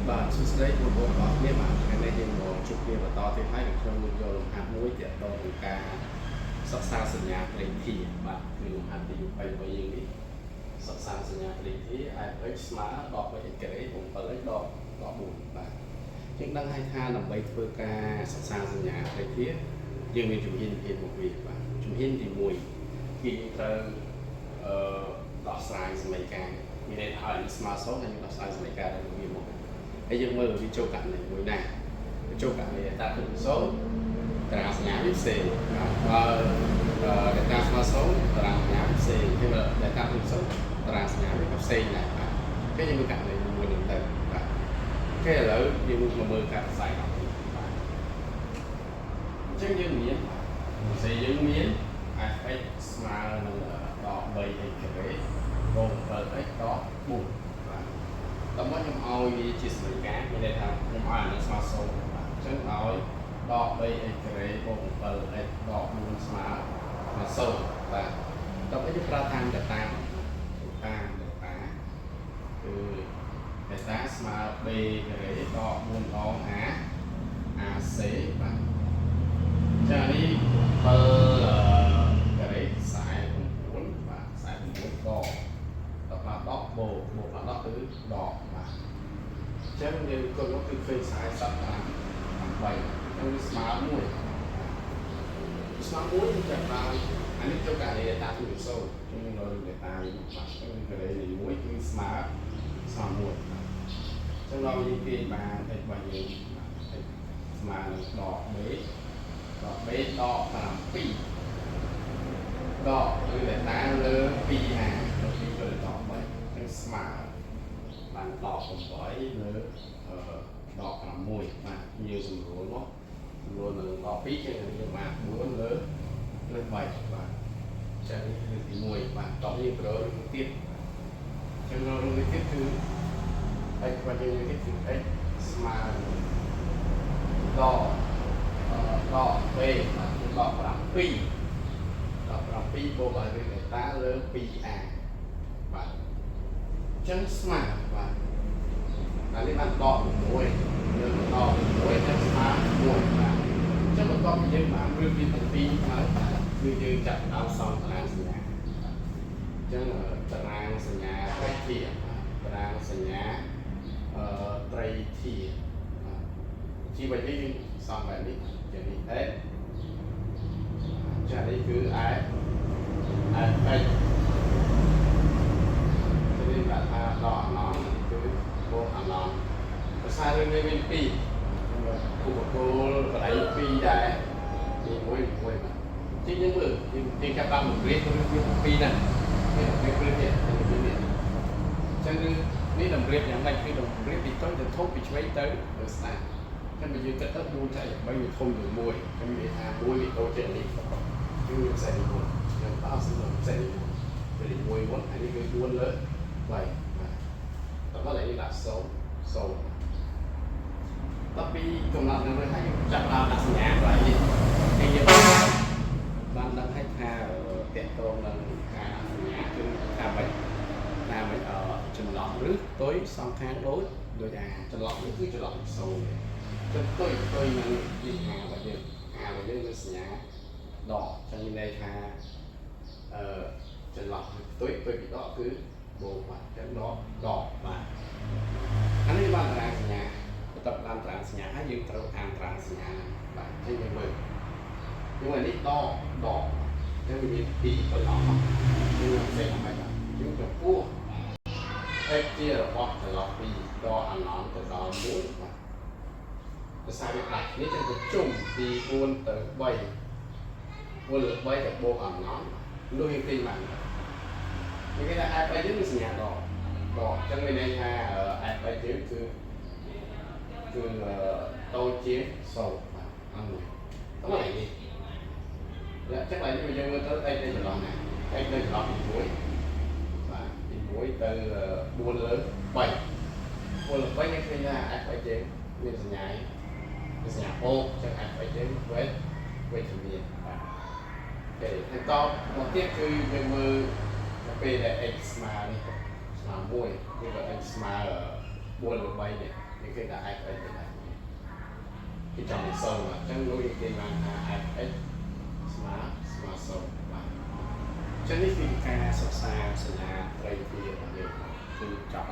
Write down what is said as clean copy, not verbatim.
បាទសួស្តីបងប្អូនទាំងអស់គ្នាបាទថ្ងៃនេះយើងមកជួបគ្នាបន្តទៀតហើយក្នុងខ្ញុំយកលំហាត់មួយទាក់ទងនឹងការសិក្សាសញ្ញាព្រេងធាបាទគឺលំហាត់ទី23យើងនេះសិក្សាសញ្ញាព្រេងធា fx ស្មើដល់3 x ការ៉េ7 x ដល់4បាទយើងដឹងហើយថាដើម្បីធ្វើការសិក្សាសញ្ញាព្រេងធាយើងមានជំហានមួយវាបាទជំហានទី1គឺយើងត្រូវដោះស្រាយសមីការមានន័យថាស្មើ0ហើយយើងដោះស្រាយសមីការរបស់វាមកហើយយើងមើលវាចូលករណីមួយណាចូលករណីតាគឺ0តារាងសញ្ញាវាផ្សេងបើតាស្មើ0តារាងសញ្ញាផ្សេងហើយបើតាគឺ0តារាងសញ្ញាវាក៏ផ្សេងដែរបាទគេយើងមើលករណីមួយនឹងទៅបាទគេឥឡូវយើងមកមើលការផ្សាយរបស់វាបាទអញ្ចឹងយើងមានផ្សេងយើងមាន fx ស្មើនឹងដល់3 x ការ៉េបូក7 x ដល់4បាទដើម្បីខ្ញុំឲ្យវាជាសមីការមានន័យថាខ្ញុំឲ្យអានេះស្មើ0បាទអញ្ចឹងឲ្យដក 3x ការ៉េបូក 7x ដក4ស្មើ0បាទដើម្បីយើងប្រើតាមកតាគឺកតាស្មើ b ការ៉េដក4ដង ac បាទអញ្ចឹងនេះ7ការ៉េ49បាទ49ដកដល់10បូកដល់10គឺដកបាទអញ្ចឹងយើងគិតមកគឺឃើញ40តាម8ហើយវាស្មើ1ស្មើ1យើងចាប់បានអានេះចូលការ៉េតាគឺ0ខ្ញុំនៅលើតានេះបាទគឺការ៉េនេះ1គឺស្មើ1បាទអញ្ចឹងដល់យើងទាញបាន x របស់យើងស្មើនឹងដក b ដក b ដក7ដកគឺតាលើ 2a លើ2ទៅដក3គឺស្មើបានដក8លើដក6បាទយើងសម្រួលមកនឹងដក2ចឹងយើងបាន4លើ3បាទចឹងនេះគឺទី1បាទតោះយើងប្រើទៀតចឹងក្នុងនេះទៀតគឺ x របស់យើងនេះគឺ x ស្មើដកb បាទគឺដក7បូកឲ្យវាតាលើ 2a បាទអញ្ចឹងស្មើបាទអានេះបានដក6យើងដក6ទៅស្មើ1បាទអញ្ចឹងបន្ទាប់ពីយើងបានរៀបពីទាំងពីរហើយគឺយើងចាប់ដល់សងតារាងសញ្ញាអញ្ចឹងតារាងសញ្ញាត្រីធាតារាងសញ្ញាត្រីធាជាបែបនេះយើងសងបែបនេះជានេះ x ចានេះគឺ f x នេះថាដកអាណងគឺបូកអាណងភាសារឿងនេះមាន2ឧបគោលបដិ2ដែរទី1បាទជាយើងមើលយើងចាប់បានបង្រៀនរឿងវា2ហ្នឹងវាព្រឹកនេះអញ្ចឹងនេះតម្រៀបយ៉ាងម៉េចគឺតម្រៀបពីតូចទៅធំពីឆ្វេងទៅស្ដាំអញ្ចឹងបើយើងគិតទៅ4ចែក3វាធំជាង1ខ្ញុំនិយាយថា1វាតូចជាងនេះគឺផ្សេងមួយខ្ញុំតោះសម្រាប់ផ្សេងមួយពី1មុនអានេះគឺ4លើ3បាទតោះឡើយយើងដាក់0តពីកំណត់នឹងហើយយើងចាប់ដើមដាក់សញ្ញាកន្លែងនេះហើយយើងបានដឹងឲ្យថាតកតងនឹងការសញ្ញាគឺថាម៉េចចន្លោះឬផ្ទុយសងខាងដូចចន្លោះនេះគឺចន្លោះ0ចឹងផ្ទុយនឹងវិហាររបស់យើងគឺសញ្ញាដកចឹងមានន័យថាចន្លោះផ្ទុយពីដកគឺបូកបាទចឹងដកបាទអានេះបានតារាងសញ្ញាបន្ទាប់បានតារាងសញ្ញាហើយយើងត្រូវអានតារាងសញ្ញាបាទចឹងយើងមើលអានេះដកចឹងវាមាន2បន្លោះយើងផ្សេងហ្នឹងបាទយើងចំពោះ x ជារបស់ចន្លោះពីដកអាណងទៅដល់1បាទភាសាវាដាក់នេះចឹងទៅជុំពី4ទៅ3 4លើ3ទៅបូកអាណងនោះយើងឃើញបាននិយាយថា f យើងមានសញ្ញាដកចឹងមានន័យថា f យើងគឺតូចជាង0បាទអត់មួយតោះនេះចឹងឡើយនេះយើងមើលទៅ x នៅចន្លោះណា x នៅចន្លោះពី1បាទពី1ទៅ4លើ3 4លើ3យើងឃើញថា f យើងមានសញ្ញាបូកចឹង f យើងវេទនាបាទហើយតបមកទៀតគឺយើងមើលពេលដែល x ស្មើនេះស្មើ1គឺ x ស្មើ 4 ឬ 3នេះយើងគេដាក់ f x ទៅដែរគេចង់ឲ្យសូមអញ្ចឹងលោកគេបានថា f x ស្មើសូមបាទអញ្ចឹងនេះគឺការសិក្សាសញ្ញាត្រីវិទ្យារបស់យើងគឺចប់